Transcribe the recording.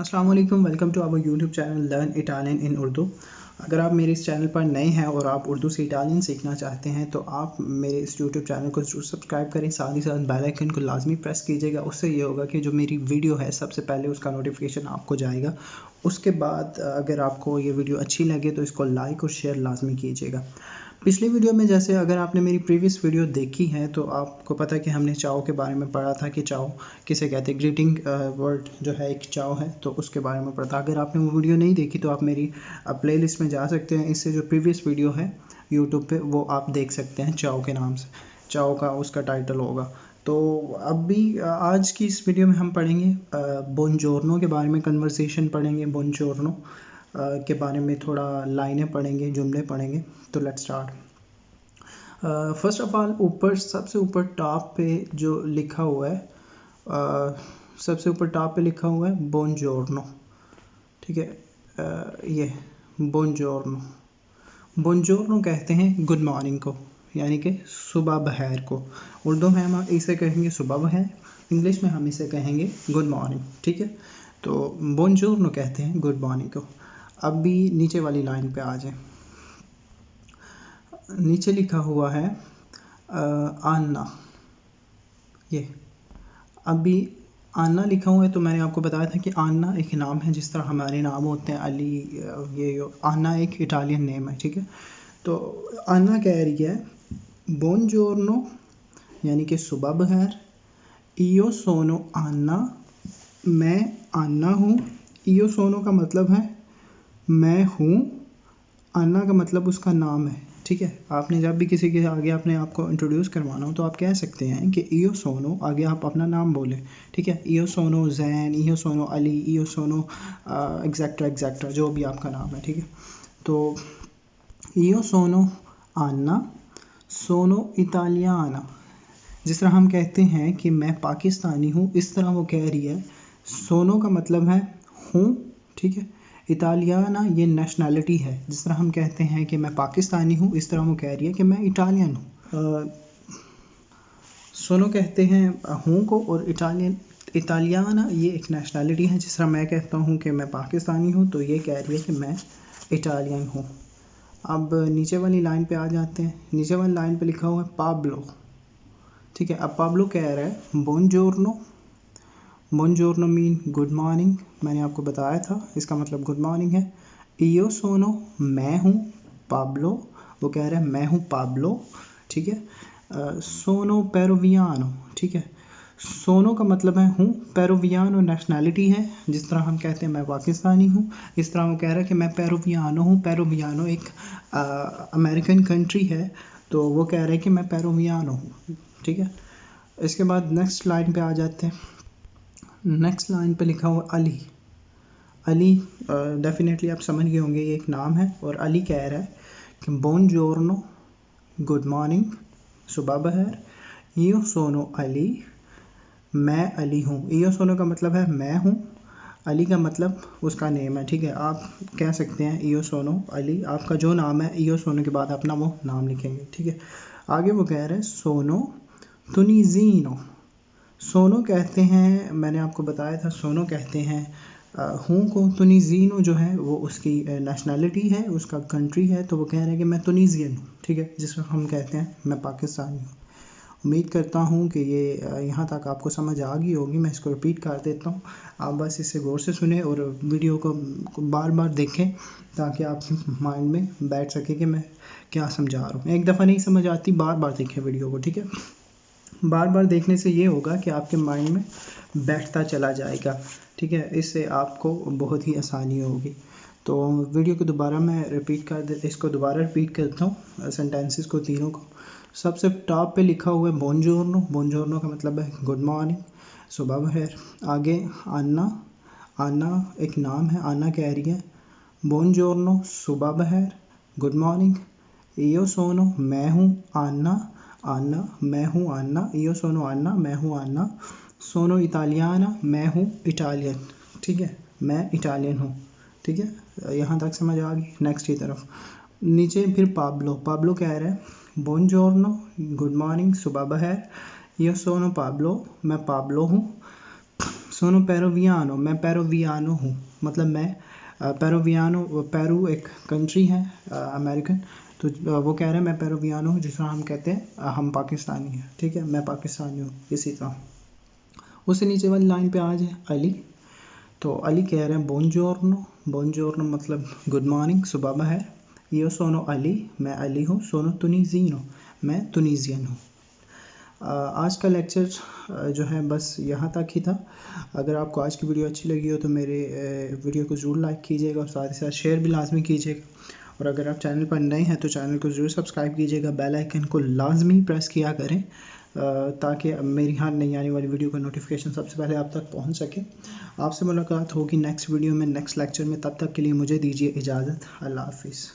अस्सलाम वालेकुम, welcome to our YouTube channel learn Italian in Urdu. अगर आप मेरे इस चैनल पर नए हैं और आप उर्दू से इटालियन सीखना चाहते हैं तो आप मेरे इस यूट्यूब चैनल को ज़रूर सब्सक्राइब करें, साथ ही साथ बेल आइकन को लाजमी प्रेस कीजिएगा। उससे ये होगा कि जो मेरी वीडियो है सबसे पहले उसका नोटिफिकेशन आपको जाएगा। उसके बाद अगर आपको ये वीडियो अच्छी लगे तो इसको लाइक और शेयर लाजमी कीजिएगा। पिछली वीडियो में जैसे अगर आपने मेरी प्रीवियस वीडियो देखी है तो आपको पता है कि हमने चाव के बारे में पढ़ा था कि चाव किसे कहते हैं, ग्रीटिंग वर्ड जो है एक चाव है, तो उसके बारे में पढ़ा था। अगर आपने वो वीडियो नहीं देखी तो आप मेरी प्लेलिस्ट में जा सकते हैं। इससे जो प्रीवियस वीडियो है यूट्यूब पे वो आप देख सकते हैं, चाव के नाम से, चाव का उसका टाइटल होगा। तो अभी आज की इस वीडियो में हम पढ़ेंगे बोनजोर्नो के बारे में, कन्वर्सेशन पढ़ेंगे बोनजोर्नो के बारे में, थोड़ा लाइनें पढ़ेंगे, जुमले पढ़ेंगे। तो let's start. First of all ऊपर सबसे ऊपर टॉप पे जो लिखा हुआ है, सबसे ऊपर टॉप पे लिखा हुआ है बोनजोर्नो, ठीक है। ये बोनजोर्नो, बोनजोर्नो कहते हैं गुड मॉर्निंग को, यानी कि सुबह बखैर को। उर्दू में हम इसे कहेंगे सुबह बखैर, इंग्लिश में हम इसे कहेंगे गुड मॉर्निंग, ठीक है। तो बोनजोर्नो कहते हैं गुड मॉर्निंग को। अब भी नीचे वाली लाइन पे आ जाए। नीचे लिखा हुआ है आना, ये अभी आना लिखा हुआ है। तो मैंने आपको बताया था कि आना एक नाम है, जिस तरह हमारे नाम होते हैं अली, ये आना एक इटालियन नेम है, ठीक है। तो आना कह रही है बोनजोर्नो यानी कि सुबह बखैर, इयो सोनो आना, मैं आना हूँ। इयो सोनो का मतलब है मैं हूँ, आना का मतलब उसका नाम है, ठीक है। आपने जब भी किसी के आगे अपने आप को इंट्रोड्यूस करवाना हो तो आप कह सकते हैं कि इयो सोनो, आगे आप अपना नाम बोलें, ठीक है। इयो सोनो जैन, इयो सोनो अली, इयो सोनो एग्जैक्ट्रा एग्जैक्ट्रा, जो भी आपका नाम है, ठीक है। तो इयो सोनो आना, सोनो इटालियाना, जिस तरह हम कहते हैं कि मैं पाकिस्तानी हूँ, इस तरह वो कह रही है सोनो का मतलब है हूँ, ठीक है। इटालियाना ये नेशनैलिटी है, जिस तरह हम कहते हैं कि मैं पाकिस्तानी हूँ, इस तरह वो कह रही है कि मैं इटालियन हूँ। सोनो कहते हैं हूँ को, और इटालियाना ये एक नेशनैलिटी है। जिस तरह मैं कहता हूँ कि मैं पाकिस्तानी हूँ, तो ये कह रही है कि मैं इटालियन हूँ। अब नीचे वाली लाइन पे आ जाते हैं। नीचे वाली लाइन पे लिखा हुआ है पाब्लो, ठीक है। अब पाब्लो कह रहा है बोनजोर्नो, बोनजोर्नो मीन गुड मॉर्निंग, मैंने आपको बताया था इसका मतलब गुड मॉर्निंग है। इयो सोनो मैं हूँ, पाब्लो वो कह रहा है मैं हूँ पाब्लो, ठीक है। सोनो पेरुवियानो, ठीक है। सोनो का मतलब है हूँ, पेरुवियानो नेशनैलिटी है, जिस तरह हम कहते हैं मैं पाकिस्तानी हूँ, इस तरह वो कह रहा है कि मैं पेरुवियानो हूँ। पेरुवियानो एक अमेरिकन कंट्री है, तो वो कह रहा है कि मैं पेरुवियानो हूँ, ठीक है। इसके बाद नेक्स्ट लाइन पे आ जाते हैं। नेक्स्ट लाइन पे लिखा हुआ अली। अली डेफिनेटली आप समझ गए होंगे, ये एक नाम है। और अली कह रहा है कि बोनजोर्नो गुड मॉर्निंग, सुबह बखैर, इयो सोनो अली, मैं अली हूँ। इयो सोनो का मतलब है मैं हूँ, अली का मतलब उसका नेम है, ठीक है। आप कह सकते हैं इयो सोनो अली, आपका जो नाम है इयो सोनो के बाद अपना वो नाम लिखेंगे, ठीक है। आगे वो कह रहे हैं सोनो तुनिजीनो, सोनो कहते हैं, मैंने आपको बताया था सोनो कहते हैं हूँ को। तुनिजीनो जो है वो उसकी नेशनैलिटी है, उसका कंट्री है, तो वो कह रहे हैं कि मैं तुनीजियन हूँ, ठीक है। जिसमें हम कहते हैं मैं पाकिस्तानी हूँ। उम्मीद करता हूँ कि ये यहाँ तक आपको समझ आ गई होगी। मैं इसको रिपीट कर देता हूँ, आप बस इसे गौर से सुने और वीडियो को बार बार देखें, ताकि आपके माइंड में बैठ सके कि मैं क्या समझा रहा हूँ। एक दफ़ा नहीं समझ आती, बार बार देखें वीडियो को, ठीक है। बार बार देखने से ये होगा कि आपके माइंड में बैठता चला जाएगा, ठीक है। इससे आपको बहुत ही आसानी होगी। तो वीडियो को दोबारा मैं इसको दोबारा रिपीट करता हूँ, सेंटेंसेस को तीनों को। सबसे टॉप पे लिखा हुआ है बोनजोर्नो, बोनजोर्नो का मतलब है गुड मॉर्निंग, सुबह बखैर। आगे आना, आना एक नाम है, आना कह रही है बोनजोर्नो सुबह बखैर, गुड मॉर्निंग। इयो सोनो मैं हूँ, आना आना मैं हूँ, आना इयो सोनो आना मैं हूँ, आना सोनो इटालियाना मैं हूँ इटालियन, ठीक है। मैं इटालियन हूँ, ठीक है। यहाँ तक समझ आ गई। नेक्स्ट की तरफ नीचे फिर पाब्लो, पाब्लो कह रहा है बोनजोर्नो गुड मॉर्निंग, सुबह बखैर, इयो सोनो पाब्लो मैं पाब्लो हूँ, सोनो पेरुवियानो, मैं पेरुवियानो हूँ, मतलब मैं पेरुवियानो, पेरू एक कंट्री है अमेरिकन, तो वो कह रहे हैं मैं पेरुवियानो हूँ, जिस तरह हम कहते हैं हम पाकिस्तानी हैं, ठीक है, मैं पाकिस्तानी हूँ। इसी तरह उससे नीचे वाली लाइन पे आ जाए अली, तो अली कह रहे हैं बोनजोर्नो, बोनजोर्नो मतलब गुड मॉर्निंग, सुबह है। यो सोनो अली, मैं अली हूँ। सोनो तुनीजिनो, मैं तुनीजियन हूँ। आज का लेक्चर जो है बस यहाँ तक ही था। अगर आपको आज की वीडियो अच्छी लगी हो तो मेरे वीडियो को ज़रूर लाइक कीजिएगा और साथ ही साथ शेयर भी लाजमी कीजिएगा। और अगर आप चैनल पर नए हैं तो चैनल को ज़रूर सब्सक्राइब कीजिएगा, बेल आइकन को लाजमी प्रेस किया करें ताकि मेरी हर नई आने वाली वीडियो का नोटिफिकेशन सबसे पहले आप तक पहुंच सके। आपसे मुलाकात होगी नेक्स्ट वीडियो में, नेक्स्ट लेक्चर में। तब तक के लिए मुझे दीजिए इजाज़त। अल्लाह हाफिज़।